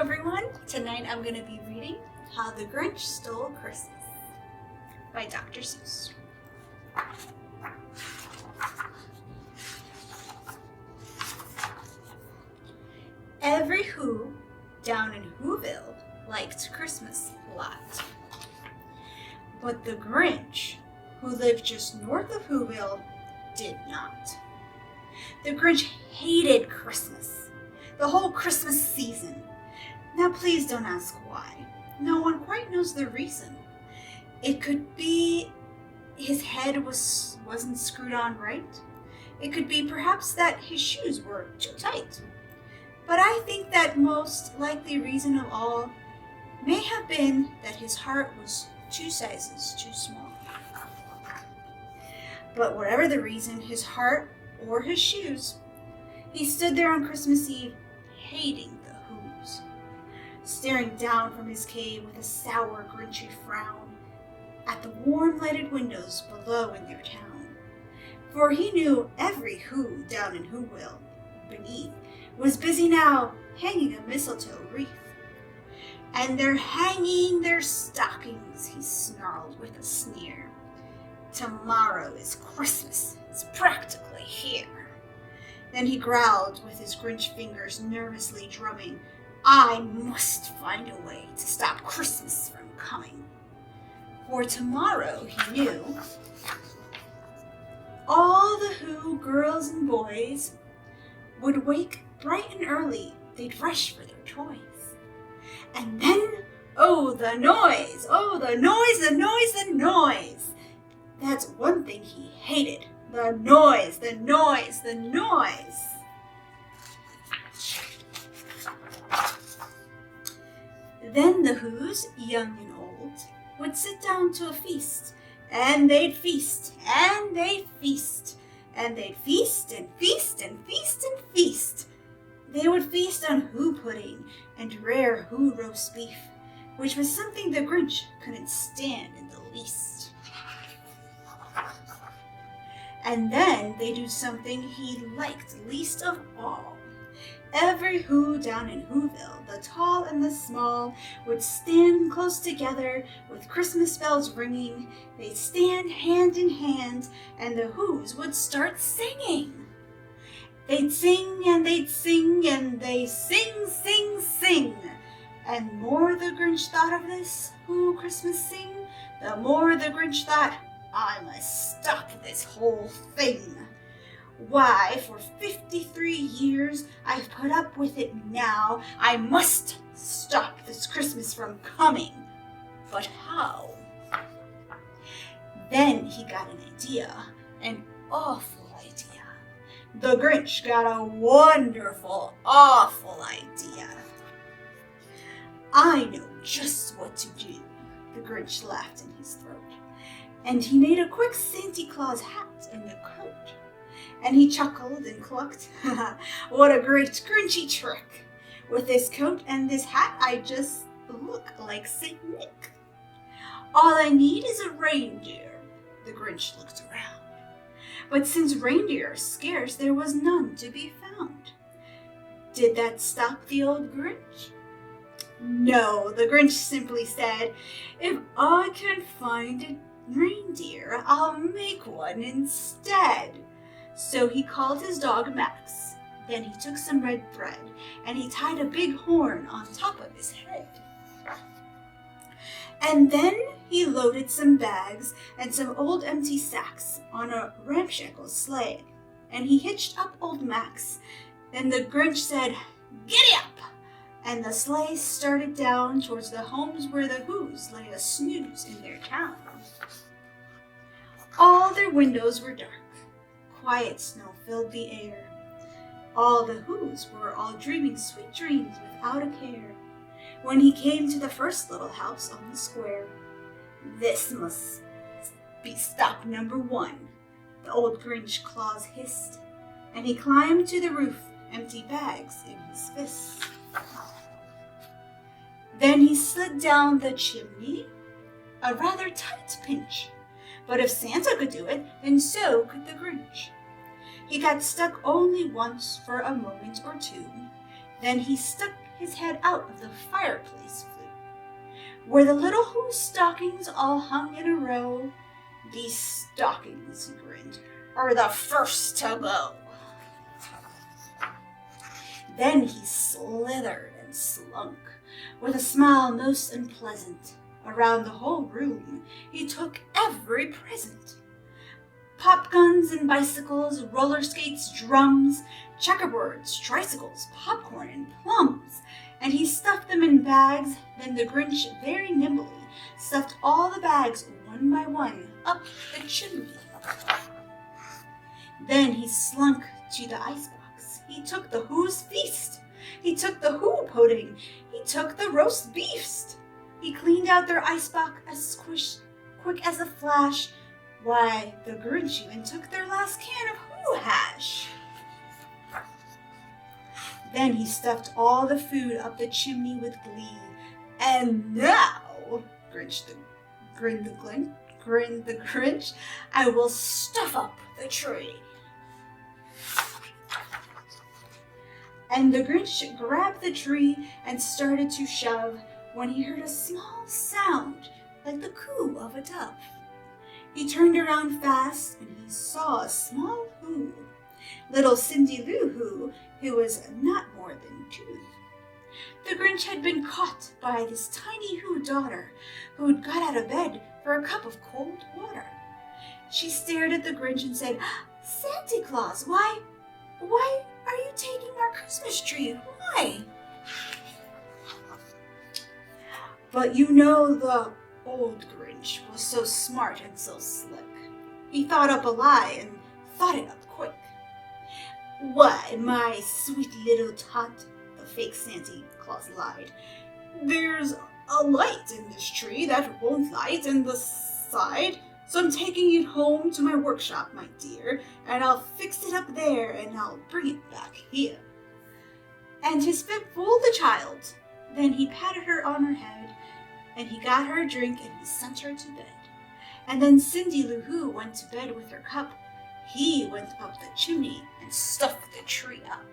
everyone, tonight I'm going to be reading How the Grinch Stole Christmas by Dr. Seuss. Every Who down in Whoville liked Christmas a lot. But the Grinch, who lived just north of Whoville, did not. The Grinch hated Christmas, the whole Christmas season. Now please don't ask why. No one quite knows the reason. It could be his head wasn't screwed on right. It could be perhaps that his shoes were too tight. But I think that most likely reason of all may have been that his heart was 2 sizes too small. But whatever the reason, his heart or his shoes, he stood there on Christmas Eve hating the Whos, staring down from his cave with a sour, grinchy frown at the warm lighted windows below in their town. For he knew every Who down in Whoville beneath was busy now hanging a mistletoe wreath. And they're hanging their stockings, he snarled with a sneer. Tomorrow is Christmas, it's practically here. Then he growled with his Grinch fingers nervously drumming, I must find a way to stop Christmas from coming. For tomorrow, he knew, all the Who girls and boys would wake bright and early, they'd rush for their toys. And then, oh the noise, the noise. That's one thing he hated, the noise. Then the Whos, young and old, would sit down to a feast, and they'd feast, and they'd feast, and they'd feast and feast and feast and feast. They would feast on Who pudding and rare Who roast beef, which was something the Grinch couldn't stand in the least. And then they do something he liked least of all. Every Who down in Whoville, the tall and the small, would stand close together with Christmas bells ringing. They'd stand hand in hand, and the Whos would start singing. They'd sing and they'd sing and they sing. And more the Grinch thought of this Who Christmas sing, the more the Grinch thought, I must stop this whole thing. Why, for 53 years I've put up with it now. I must stop this Christmas from coming. But how? Then he got an idea, an awful idea. The Grinch got a wonderful, awful idea. I know just what to do, the Grinch laughed in his throat. And he made a quick Santa Claus hat and a coat. And he chuckled and clucked, what a great Grinchy trick. With this coat and this hat, I just look like Saint Nick. All I need is a reindeer. The Grinch looked around. But since reindeer are scarce, there was none to be found. Did that stop the old Grinch? No, the Grinch simply said, if I can find a reindeer, I'll make one instead. So he called his dog Max. Then he took some red bread and he tied a big horn on top of his head. And then he loaded some bags and some old empty sacks on a ramshackle sleigh, and he hitched up old Max. Then the Grinch said, giddy up! And the sleigh started down towards the homes where the Whos lay a snooze in their town. All their windows were dark. Quiet snow filled the air. All the Whos were all dreaming sweet dreams without a care. When he came to the first little house on the square, this must be stop number 1, the old Grinch Claus hissed, and he climbed to the roof, empty bags in his fists. Then he slid down the chimney, a rather tight pinch, but if Santa could do it, then so could the Grinch. He got stuck only once for a moment or two, then he stuck his head out of the fireplace flue, where the little Who's stockings all hung in a row. "These stockings," he grinned, "are the first to go." Then he slithered and slunk, with a smile most unpleasant. Around the whole room he took every present. Pop guns and bicycles, roller skates, drums, checkerboards, tricycles, popcorn, and plums, and he stuffed them in bags. Then the Grinch very nimbly stuffed all the bags one by one up the chimney. Then he slunk to the icebox. He took the Who's feast. He took the Who pudding. He took the roast beefst. He cleaned out their icebox as quick as a flash. Why, the Grinch even took their last can of Who hash. Then he stuffed all the food up the chimney with glee. "And now," grinned the Grinch, "I will stuff up the tree." And the Grinch grabbed the tree and started to shove, when he heard a small sound like the coo of a dove. He turned around fast and he saw a small Who, little Cindy Lou who was not more than 2. The Grinch had been caught by this tiny Who daughter who'd got out of bed for a cup of cold water. She stared at the Grinch and said, "Santa Claus, why are you taking our Christmas tree? Why?" But you know the old Grinch was so smart and so slick. He thought up a lie and thought it up quick. "Why, my sweet little tot," the fake Santa Claus lied, "there's a light in this tree that won't light in the side, so I'm taking it home to my workshop, my dear, and I'll fix it up there and I'll bring it back here." And his spit fooled the child. Then he patted her on her head, and he got her a drink and he sent her to bed. And then Cindy Lou Who went to bed with her cup. He went up the chimney and stuffed the tree up.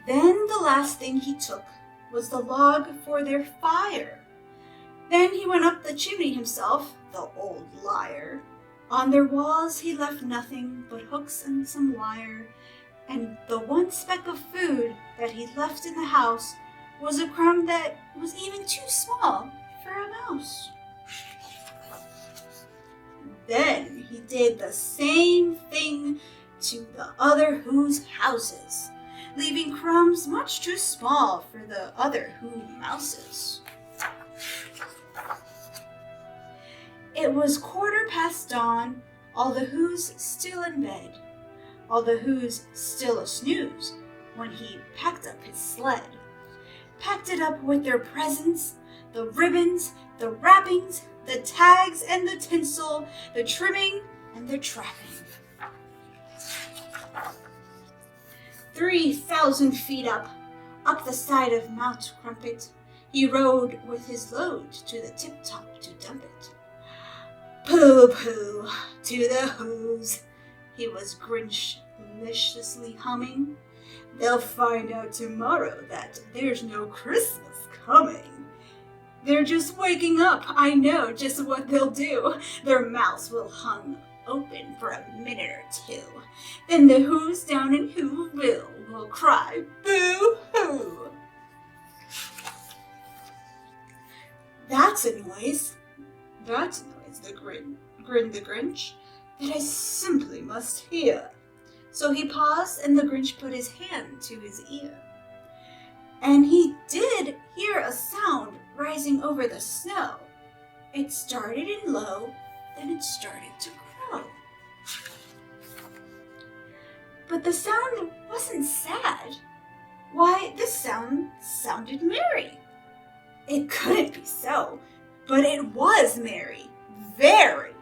Then the last thing he took was the log for their fire. Then he went up the chimney himself, the old liar. On their walls he left nothing but hooks and some wire, and the one speck of food that he left in the house was a crumb that was even too small for a mouse. Then he did the same thing to the other Who's houses, leaving crumbs much too small for the other Who mouses. It was 1/4 dawn, all the Who's still in bed, all the Who's still a snooze, when he packed up his sled. Packed it up with their presents, the ribbons, the wrappings, the tags and the tinsel, the trimming and the trapping. 3,000 feet up the side of Mount Crumpet, he rode with his load to the tip-top to dump it. "Pooh-pooh to the Who's," he was Grinch-liciously humming. "They'll find out tomorrow that there's no Christmas coming. They're just waking up, I know just what they'll do. Their mouths will hung open for a minute or two. Then the Who's down in Whoville will cry, boo-hoo." That's a noise, grinned the Grinch, "that I simply must hear." So he paused, and the Grinch put his hand to his ear. And he did hear a sound rising over the snow. It started in low, then it started to grow. But the sound wasn't sad. Why, this sound sounded merry. It couldn't be so, but it was merry, very.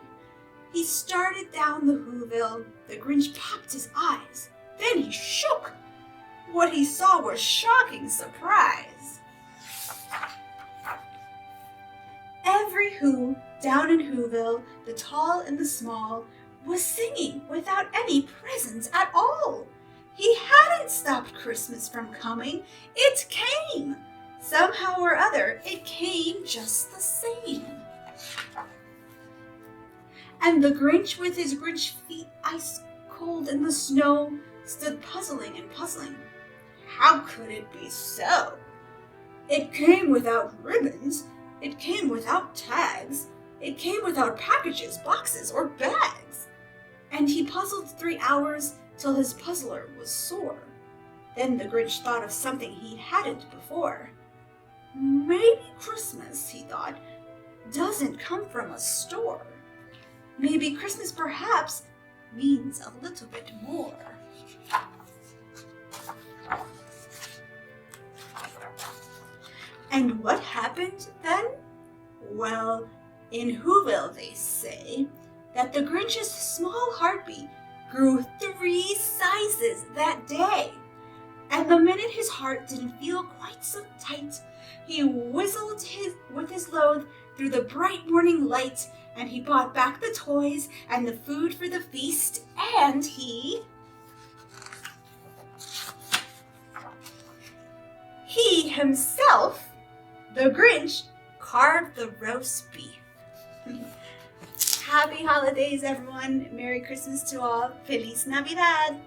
He started down the Whoville. The Grinch popped his eyes. Then he shook. What he saw was shocking surprise. Every Who down in Whoville, the tall and the small, was singing without any presents at all. He hadn't stopped Christmas from coming. It came. Somehow or other, it came just the same. And the Grinch, with his Grinch feet ice cold in the snow, stood puzzling and puzzling. How could it be so? It came without ribbons. It came without tags. It came without packages, boxes, or bags. And he puzzled 3 hours till his puzzler was sore. Then the Grinch thought of something he hadn't before. Maybe Christmas, he thought, doesn't come from a store. Maybe Christmas perhaps means a little bit more. And what happened then? Well, in Whoville they say that the Grinch's small heartbeat grew 3 sizes that day. And the minute his heart didn't feel quite so tight, he whistled with his load through the bright morning light, and he brought back the toys and the food for the feast, and he himself, the Grinch, carved the roast beef. Happy holidays, everyone. Merry Christmas to all. Feliz Navidad.